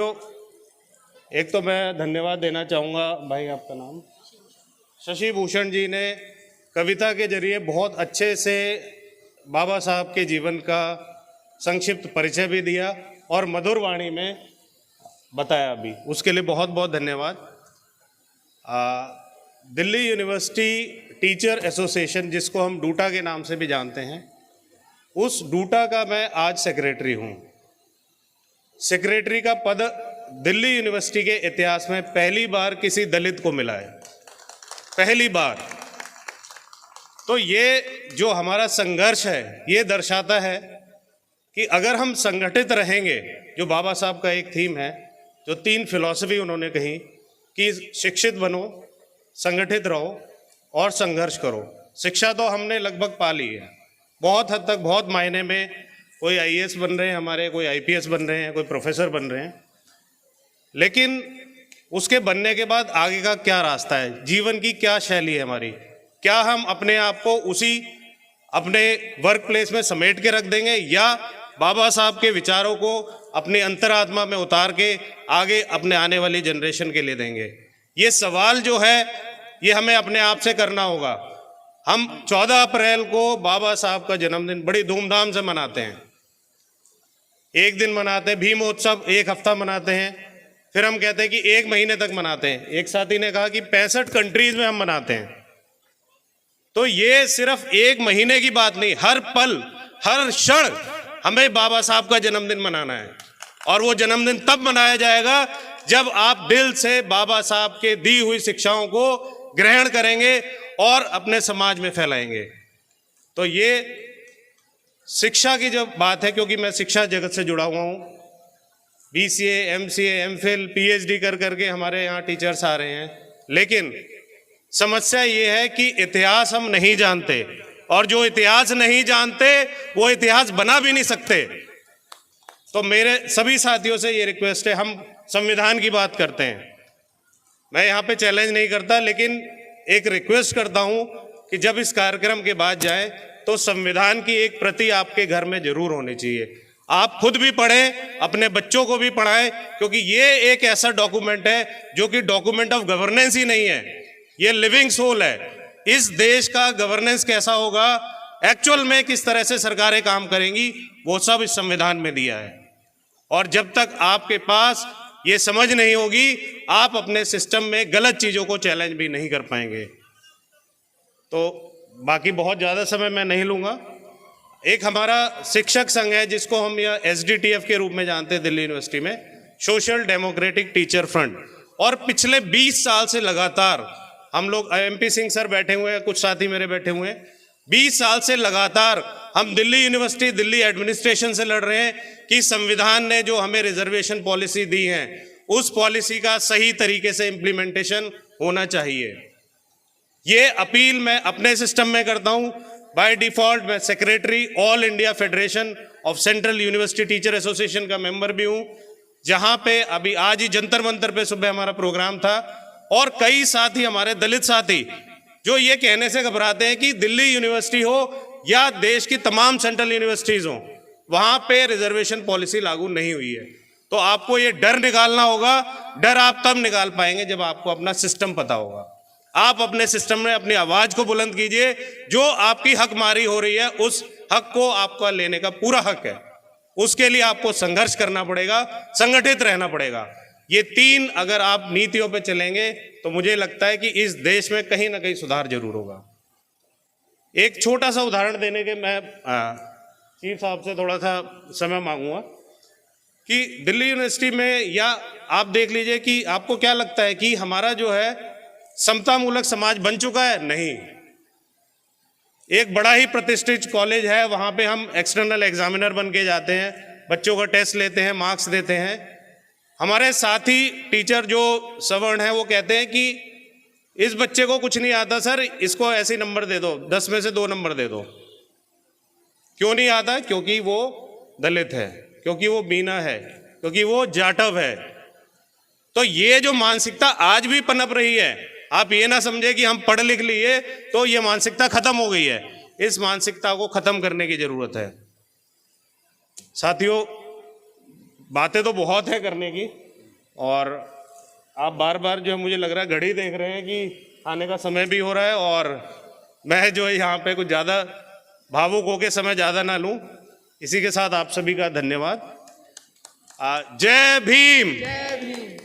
तो एक तो मैं धन्यवाद देना चाहूँगा भाई, आपका नाम? शशि भूषण जी ने कविता के जरिए बहुत अच्छे से बाबा साहब के जीवन का संक्षिप्त परिचय भी दिया और मधुर वाणी में बताया भी, उसके लिए बहुत बहुत धन्यवाद। दिल्ली यूनिवर्सिटी टीचर एसोसिएशन, जिसको हम डूटा के नाम से भी जानते हैं, उस डूटा का मैं आज सेक्रेटरी हूँ। सेक्रेटरी का पद दिल्ली यूनिवर्सिटी के इतिहास में पहली बार किसी दलित को मिला है, पहली बार। तो ये जो हमारा संघर्ष है ये दर्शाता है कि अगर हम संगठित रहेंगे, जो बाबा साहब का एक थीम है, जो 3 फिलॉसफी उन्होंने कही कि शिक्षित बनो, संगठित रहो और संघर्ष करो। शिक्षा तो हमने लगभग पा ली है बहुत हद तक, बहुत मायने में। कोई आईएएस बन रहे हैं हमारे, कोई आईपीएस बन रहे हैं, कोई प्रोफेसर बन रहे हैं, लेकिन उसके बनने के बाद आगे का क्या रास्ता है, जीवन की क्या शैली है हमारी? क्या हम अपने आप को उसी अपने वर्क प्लेस में समेट के रख देंगे, या बाबा साहब के विचारों को अपनी अंतरात्मा में उतार के आगे अपने आने वाली जनरेशन के लिए देंगे? ये सवाल जो है ये हमें अपने आप से करना होगा। हम 14 अप्रैल को बाबा साहब का जन्मदिन बड़ी धूमधाम से मनाते हैं। एक दिन मनाते हैं, भीमोत्सव 1 हफ्ता मनाते हैं, फिर हम कहते हैं कि 1 महीने तक मनाते हैं। एक साथी ने कहा कि 65 कंट्रीज में हम मनाते हैं। तो ये सिर्फ 1 महीने की बात नहीं, हर पल हर क्षण हमें बाबा साहब का जन्मदिन मनाना है। और वो जन्मदिन तब मनाया जाएगा जब आप दिल से बाबा साहब के दी हुई शिक्षाओं को ग्रहण करेंगे और अपने समाज में फैलाएंगे। तो ये शिक्षा की जब बात है, क्योंकि मैं शिक्षा जगत से जुड़ा हुआ हूँ, बीसीए, एमसीए, एमफिल, पीएचडी कर करके हमारे यहाँ टीचर्स आ रहे हैं, लेकिन समस्या ये है कि इतिहास हम नहीं जानते, और जो इतिहास नहीं जानते वो इतिहास बना भी नहीं सकते। तो मेरे सभी साथियों से ये रिक्वेस्ट है, हम संविधान की बात करते हैं, मैं यहाँ पे चैलेंज नहीं करता, लेकिन एक रिक्वेस्ट करता हूँ कि जब इस कार्यक्रम के बाद जाए तो संविधान की एक प्रति आपके घर में जरूर होनी चाहिए। आप खुद भी पढ़ें, अपने बच्चों को भी पढ़ाएं, क्योंकि ये एक ऐसा डॉक्यूमेंट है जो कि डॉक्यूमेंट ऑफ गवर्नेंस ही नहीं है, ये लिविंग सोल है। इस देश का गवर्नेंस कैसा होगा, एक्चुअल में किस तरह से सरकारें काम करेंगी, वो सब इस संविधान में दिया है। और जब तक आपके पास ये समझ नहीं होगी, आप अपने सिस्टम में गलत चीजों को चैलेंज भी नहीं कर पाएंगे। तो बाकी बहुत ज्यादा समय मैं नहीं लूंगा। एक हमारा शिक्षक संघ है जिसको हम या एसडीटीएफ के रूप में जानते हैं दिल्ली यूनिवर्सिटी में, सोशल डेमोक्रेटिक टीचर फ्रंट। और पिछले 20 साल से लगातार हम लोग, एमपी सिंह सर बैठे हुए हैं, कुछ साथी मेरे बैठे हुए हैं, 20 साल से लगातार हम दिल्ली यूनिवर्सिटी, दिल्ली एडमिनिस्ट्रेशन से लड़ रहे हैं कि संविधान ने जो हमें रिजर्वेशन पॉलिसी दी है उस पॉलिसी का सही तरीके से इम्प्लीमेंटेशन होना चाहिए। ये अपील मैं अपने सिस्टम में करता हूं। बाय डिफॉल्ट मैं secretary all India federation of central university teacher association का मेंबर भी हूं, जहां पे अभी आज ही जंतर मंतर पे सुबह हमारा प्रोग्राम था। और कई साथी, हमारे दलित साथी, जो ये कहने से घबराते हैं कि दिल्ली यूनिवर्सिटी हो या देश की तमाम सेंट्रल यूनिवर्सिटीज हो, वहां पे रिजर्वेशन पॉलिसी लागू नहीं हुई है। तो आपको ये डर निकालना होगा। डर आप तब निकाल पाएंगे जब आपको अपना सिस्टम पता होगा। आप अपने सिस्टम में अपनी आवाज को बुलंद कीजिए। जो आपकी हकमारी हो रही है उस हक को आपका लेने का पूरा हक है, उसके लिए आपको संघर्ष करना पड़ेगा, संगठित रहना पड़ेगा। ये 3 अगर आप नीतियों पे चलेंगे तो मुझे लगता है कि इस देश में कहीं ना कहीं सुधार जरूर होगा। एक छोटा सा उदाहरण देने के मैं चीफ साहब से थोड़ा सा समय मांगूंगा कि दिल्ली यूनिवर्सिटी में, या आप देख लीजिए कि आपको क्या लगता है कि हमारा जो है समतामूलक समाज बन चुका है? नहीं। एक बड़ा ही प्रतिष्ठित कॉलेज है, वहां पे हम एक्सटर्नल एग्जामिनर बन के जाते हैं, बच्चों का टेस्ट लेते हैं, मार्क्स देते हैं। हमारे साथी टीचर जो सवर्ण हैं वो कहते हैं कि इस बच्चे को कुछ नहीं आता सर, इसको ऐसे नंबर दे दो, 10 में से 2 नंबर दे दो। क्यों नहीं आता? क्योंकि वो दलित है, क्योंकि वो मीना है, क्योंकि वो जाटव है। तो ये जो मानसिकता आज भी पनप रही है, आप ये ना समझे कि हम पढ़ लिख लिए तो ये मानसिकता खत्म हो गई है। इस मानसिकता को खत्म करने की जरूरत है। साथियों, बातें तो बहुत है करने की, और आप बार बार जो है मुझे लग रहा है घड़ी देख रहे हैं कि आने का समय भी हो रहा है, और मैं जो है यहाँ पे कुछ ज़्यादा भावुक होकर समय ज़्यादा ना लूँ। इसी के साथ आप सभी का धन्यवाद। जय भीम,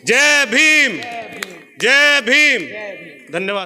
जय भीम, जय भीम, धन्यवाद।